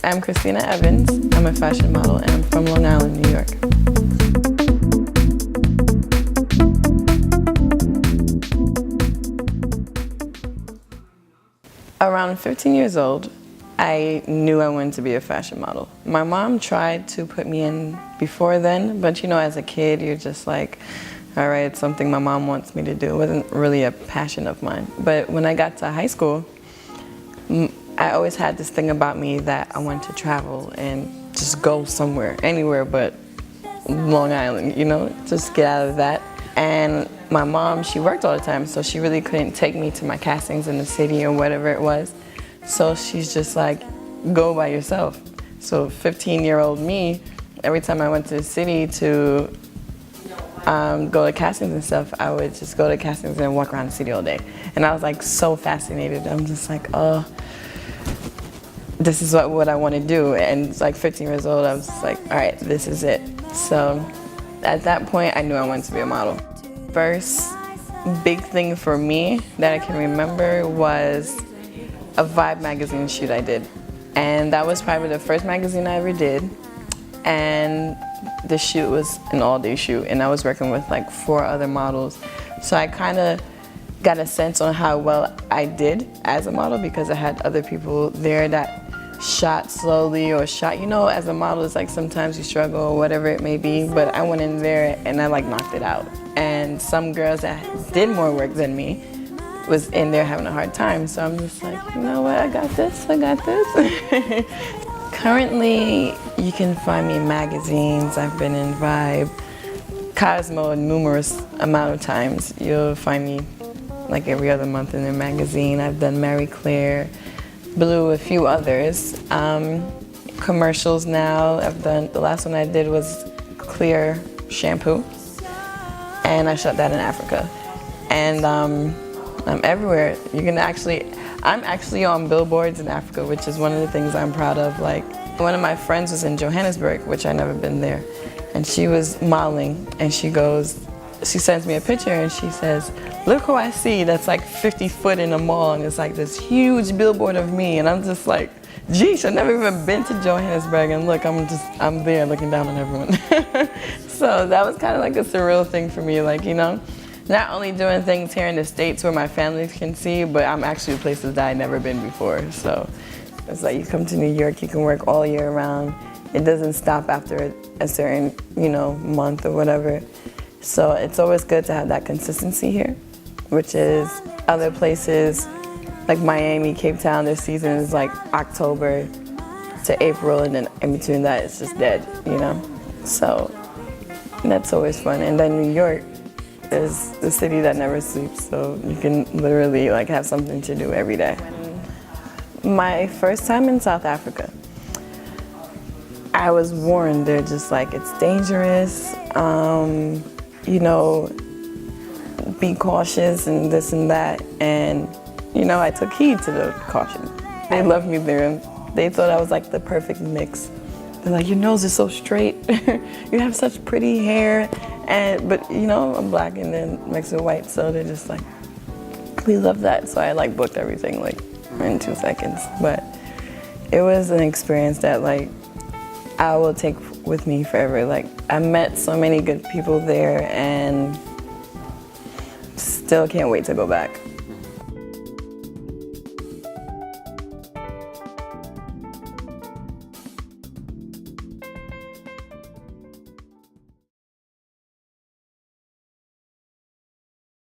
I'm Christina Evans. I'm a fashion model and I'm from Long Island, New York. Around 15 years old, I knew I wanted to be a fashion model. My mom tried to put me in before then, but you know, as a kid, you're just like, all right, it's something my mom wants me to do. It wasn't really a passion of mine. But when I got to high school, I always had this thing about me that I wanted to travel and just go somewhere, anywhere but Long Island, you know, just get out of that. And my mom, she worked all the time, so she really couldn't take me to my castings in the city or whatever it was. So she's just like, go by yourself. So 15-year-old me, every time I went to the city to go to castings and stuff, I would just go to castings and walk around the city all day. And I was like so fascinated. I'm just like, oh, this is what I want to do. And it's like 15 years old, I was just like, all right, this is it. So at that point, I knew I wanted to be a model. First big thing for me that I can remember was a Vibe magazine shoot I did. And that was probably the first magazine I ever did. And the shoot was an all-day shoot, and I was working with like 4 other models. So I kind of got a sense on how well I did as a model because I had other people there that shot slowly or shot, you know, as a model, it's like sometimes you struggle or whatever it may be, but I went in there and I like knocked it out. And some girls that did more work than me was in there having a hard time. So I'm just like, you know what, I got this. Currently, you can find me in magazines. I've been in Vibe, Cosmo a numerous amount of times. You'll find me like every other month in their magazine. I've done Marie Claire, Blue, a few others. Commercials now. The last one I did was Clear shampoo, and I shot that in Africa. And I'm everywhere. I'm actually on billboards in Africa, which is one of the things I'm proud of. Like, one of my friends was in Johannesburg, which I never been there, and she was modeling, and she sends me a picture and she says, look who I see that's like 50 foot in a mall, and it's like this huge billboard of me, and I'm just like, geez, I've never even been to Johannesburg, and look, I'm there looking down on everyone. So that was kind of like a surreal thing for me, like, you know, not only doing things here in the States where my family can see, but I'm actually places that I've never been before. So it's like you come to New York, you can work all year round. It doesn't stop after a certain, you know, month or whatever. So it's always good to have that consistency here, which is other places like Miami, Cape Town, their season is like October to April, and then in between that it's just dead, you know? So that's always fun. And then New York is the city that never sleeps, so you can literally like have something to do every day. My first time in South Africa, I was warned, they're just like, it's dangerous, you know, be cautious and this and that. And, you know, I took heed to the caution. They loved me there. They thought I was like the perfect mix. They're like, your nose is so straight. You have such pretty hair. But, you know, I'm black and then mixed with white, so they're just like, we love that. So I like booked everything like in 2 seconds. But it was an experience that like I will take with me forever. Like, I met so many good people there and still can't wait to go back.